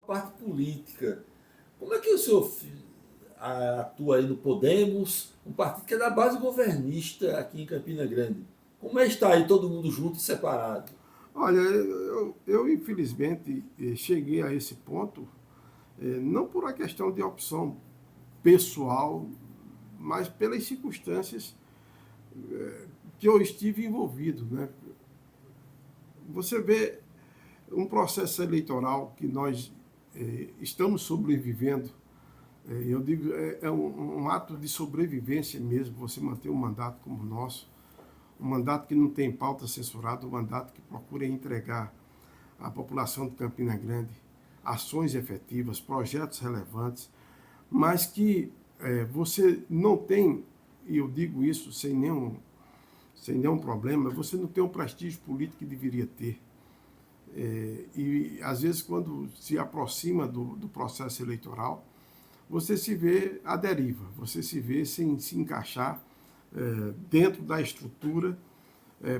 parte política. Como é que o senhor atua aí no Podemos, um partido que é da base governista aqui em Campina Grande? Como é estar aí todo mundo junto e separado? Olha, eu infelizmente cheguei a esse ponto, não por uma questão de opção pessoal, mas pelas circunstâncias que eu estive envolvido, né? Você vê um processo eleitoral que nós estamos sobrevivendo. Eu digo, é um ato de sobrevivência mesmo, você manter um mandato como o nosso, um mandato que não tem pauta censurada, um mandato que procura entregar à população de Campina Grande ações efetivas, projetos relevantes, mas que você não tem, e eu digo isso sem nenhum problema, você não tem o prestígio político que deveria ter. E às vezes, quando se aproxima do processo eleitoral, você se vê à deriva, você se vê sem se encaixar dentro da estrutura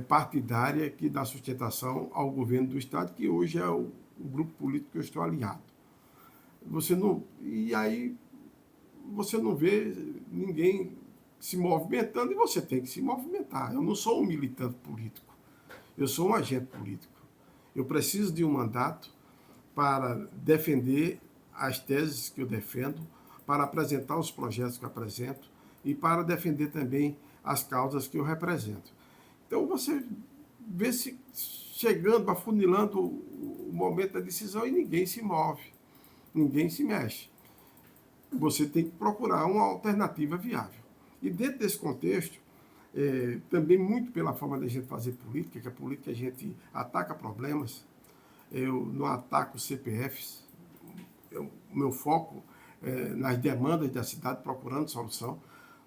partidária que dá sustentação ao governo do Estado, que hoje é o grupo político que eu estou alinhado. E aí você não vê ninguém se movimentando e você tem que se movimentar. Eu não sou um militante político, eu sou um agente político. Eu preciso de um mandato para defender as teses que eu defendo, para apresentar os projetos que eu apresento e para defender também as causas que eu represento. Então você vê se chegando, afunilando o momento da decisão e ninguém se move, ninguém se mexe. Você tem que procurar uma alternativa viável. E dentro desse contexto, também muito pela forma da gente fazer política, que a política a gente ataca problemas, eu não ataco CPFs, o meu foco é nas demandas da cidade, procurando solução.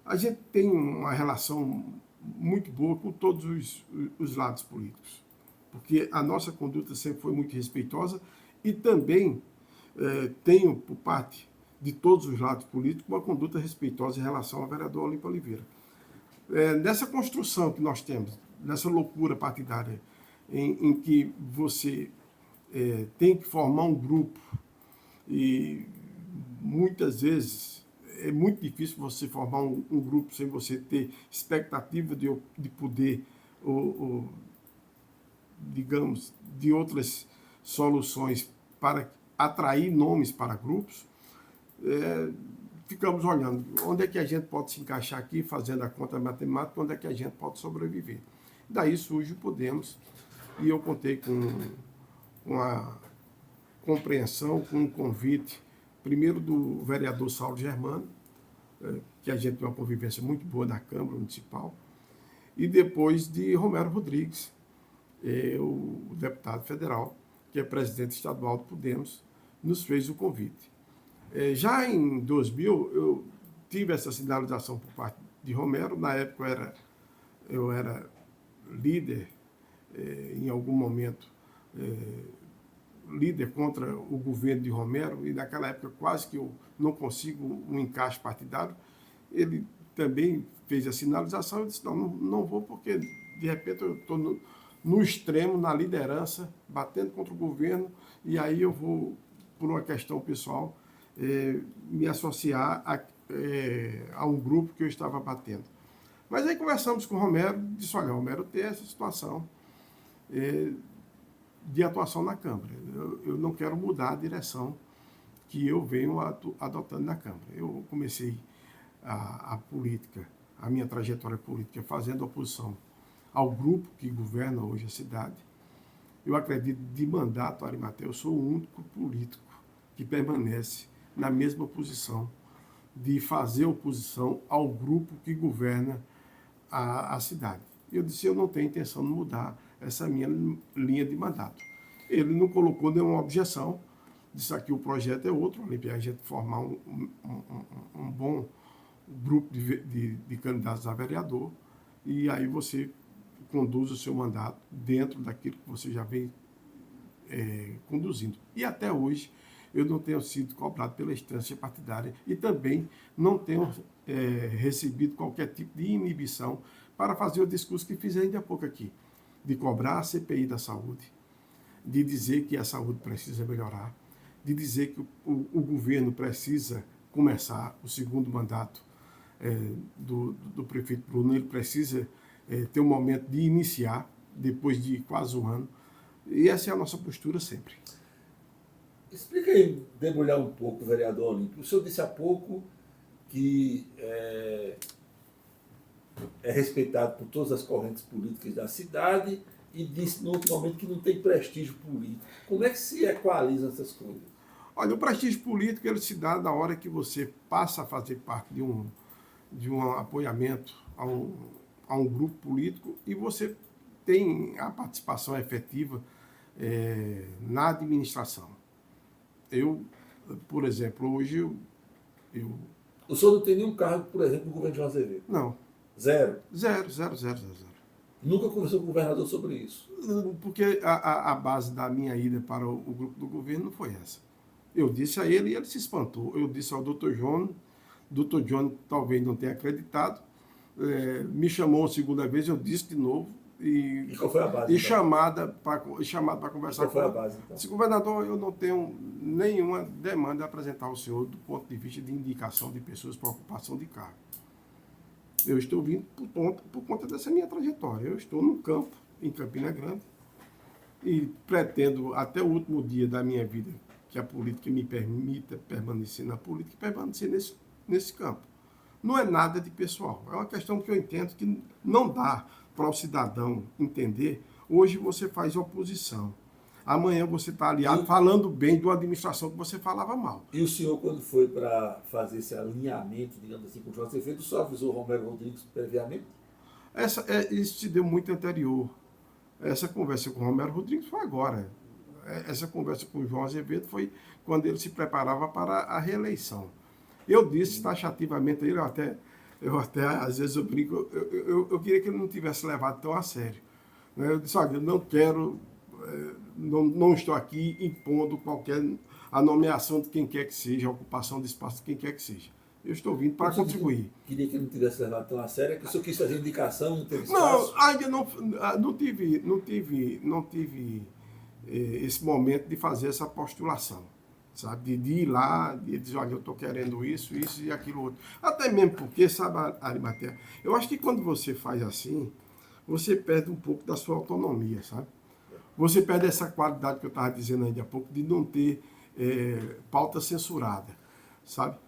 A gente tem uma relação muito boa com todos os lados políticos, porque a nossa conduta sempre foi muito respeitosa e também tenho, por parte de todos os lados políticos, uma conduta respeitosa em relação ao vereador Olímpio Oliveira. Nessa construção que nós temos, nessa loucura partidária, em que você tem que formar um grupo e muitas vezes é muito difícil você formar um grupo sem você ter expectativa de poder, digamos, de outras soluções para atrair nomes para grupos. Ficamos olhando onde é que a gente pode se encaixar aqui, fazendo a conta matemática, onde é que a gente pode sobreviver. Daí surge o Podemos, e eu contei com a compreensão, com um convite, primeiro do vereador Saulo Germano, que a gente tem uma convivência muito boa na Câmara Municipal, e depois de Romero Rodrigues, o deputado federal, que é presidente estadual do Podemos, nos fez o convite. Já em 2000, eu tive essa sinalização por parte de Romero. Na época eu era líder, em algum momento, líder contra o governo de Romero, e naquela época quase que eu não consigo um encaixe partidário. Ele também fez a sinalização, eu disse, não vou, porque de repente eu estou no extremo, na liderança, batendo contra o governo, e aí eu vou, por uma questão pessoal, me associar a um grupo que eu estava batendo. Mas aí conversamos com o Romero, disse, olha, Romero, tem essa situação de atuação na Câmara. Eu não quero mudar a direção que eu venho adotando na Câmara. Eu comecei a política, a minha trajetória política, fazendo oposição ao grupo que governa hoje a cidade. Eu acredito de mandato, Arimatea, eu sou o único político que permanece na mesma posição de fazer oposição ao grupo que governa a cidade. Eu disse, eu não tenho intenção de mudar essa minha linha de mandato. Ele não colocou nenhuma objeção, disse aqui o projeto é outro, a gente formar um bom grupo de candidatos a vereador, e aí você conduz o seu mandato dentro daquilo que você já vem conduzindo. E até hoje eu não tenho sido cobrado pela instância partidária e também não tenho recebido qualquer tipo de inibição para fazer o discurso que fiz ainda há pouco aqui, de cobrar a CPI da saúde, de dizer que a saúde precisa melhorar, de dizer que o governo precisa começar o segundo mandato do prefeito Bruno, ele precisa ter um momento de iniciar, depois de quase um ano, e essa é a nossa postura sempre. Explica aí, debulhar um pouco, vereador Olímpio. O senhor disse há pouco que é respeitado por todas as correntes políticas da cidade e disse no outro momento que não tem prestígio político. Como é que se equalizam essas coisas? Olha, o prestígio político ele se dá na hora que você passa a fazer parte de um apoiamento a um grupo político e você tem a participação efetiva na administração. Eu, por exemplo, hoje O senhor não tem nenhum cargo, por exemplo, no governo de João Azevedo? Não. Zero? Zero, zero, zero, zero, zero. Nunca conversou com o governador sobre isso? Porque a base da minha ida para o grupo do governo não foi essa. Eu disse a ele e ele se espantou. Eu disse ao doutor John talvez não tenha acreditado, me chamou a segunda vez, eu disse de novo, E qual foi a base? e Então? chamado para conversar Qual foi a com ele. base? Então? Disse, governador, eu não tenho nenhuma demanda a apresentar ao senhor do ponto de vista de indicação de pessoas para ocupação de cargo. Eu estou vindo por conta dessa minha trajetória. Eu estou no campo, em Campina Grande, e pretendo, até o último dia da minha vida, que a política me permita permanecer na política, permanecer nesse campo. Não é nada de pessoal. É uma questão que eu entendo que não dá para o cidadão entender. Hoje você faz oposição. Amanhã você está aliado falando bem de uma administração que você falava mal. E o senhor, quando foi para fazer esse alinhamento, digamos assim, com o João Azevedo, o senhor avisou o Romero Rodrigues previamente? Isso se deu muito anterior. Essa conversa com o Romero Rodrigues foi agora. Essa conversa com o João Azevedo foi quando ele se preparava para a reeleição. Eu disse taxativamente a ele, eu até às vezes eu brinco, eu queria que ele não tivesse levado tão a sério. Eu disse, olha, eu não quero, não estou aqui impondo a nomeação de quem quer que seja, a ocupação de espaço de quem quer que seja. Eu estou vindo para contribuir. Queria que ele não tivesse levado tão a sério, que o senhor quis fazer indicação, não teve espaço? Não, ainda não tive esse momento de fazer essa postulação, sabe? De ir lá e dizer, olha, eu estou querendo isso e aquilo outro. Até mesmo porque, sabe, Arimatea, eu acho que quando você faz assim, você perde um pouco da sua autonomia, sabe? Você perde essa qualidade que eu estava dizendo ainda há pouco, de não ter pauta censurada, sabe?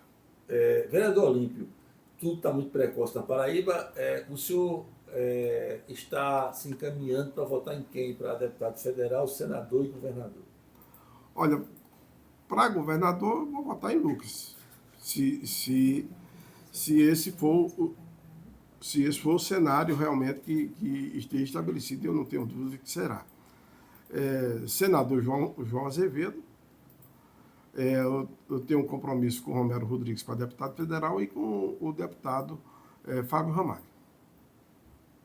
Vereador Olímpio, tudo está muito precoce na Paraíba. O senhor está se encaminhando para votar em quem? Para deputado federal, senador e governador? Olha, para governador, eu vou votar em Lucas. Se esse for o cenário realmente que esteja estabelecido, eu não tenho dúvida que será. Senador João Azevedo, eu tenho um compromisso com o Romero Rodrigues para deputado federal e com o deputado Fábio Ramalho.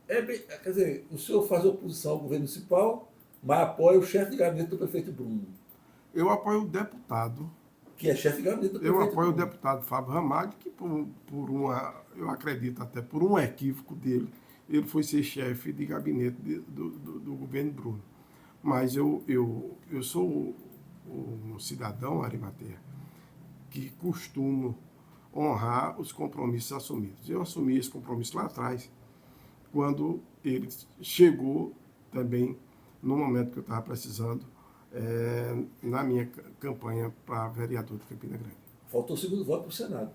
Quer dizer, o senhor faz oposição ao governo municipal, mas apoia o chefe de gabinete do prefeito Bruno. Eu apoio o deputado. Que é chefe de gabinete do prefeito Eu apoio Bruno. o deputado Fábio Ramalho, que eu acredito até por um equívoco dele, ele foi ser chefe de gabinete do governo Bruno. Mas eu sou um cidadão, Arimatea, que costumo honrar os compromissos assumidos. Eu assumi esse compromisso lá atrás, quando ele chegou também no momento que eu estava precisando, na minha campanha para vereador de Campina Grande. Faltou o segundo voto para o Senado.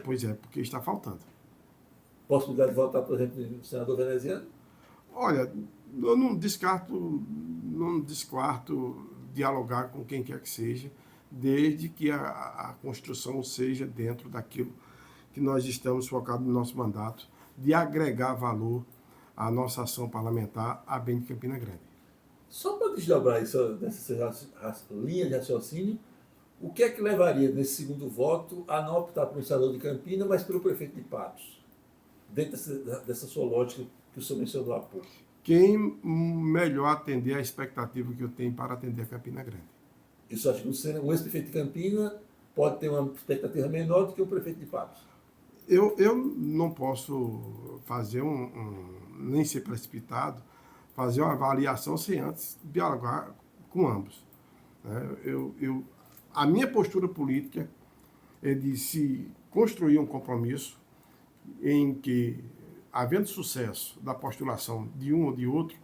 Pois é, porque está faltando. Possibilidade de votar, por exemplo, no senador veneziano? Olha, eu não descarto dialogar com quem quer que seja, desde que a construção seja dentro daquilo que nós estamos focados no nosso mandato, de agregar valor à nossa ação parlamentar a bem de Campina Grande. Só para desdobrar isso, dessa linha de raciocínio, o que é que levaria nesse segundo voto a não optar por um senador de Campina, mas pelo prefeito de Patos? Dentro dessa sua lógica que o senhor mencionou há pouco. Quem melhor atender a expectativa que eu tenho para atender a Campina Grande? Isso acho que um ex-prefeito de Campina pode ter uma expectativa menor do que o prefeito de Patos. Eu não posso fazer nem ser precipitado, fazer uma avaliação sem antes dialogar com ambos. a minha postura política é de se construir um compromisso em que, havendo sucesso da postulação de um ou de outro,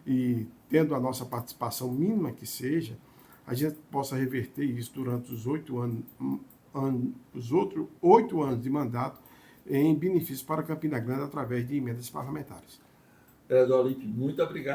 e tendo a nossa participação mínima que seja, a gente possa reverter isso durante os 8 anos de mandato em benefício para Campina Grande através de emendas parlamentares. Vereador Olímpio, muito obrigado.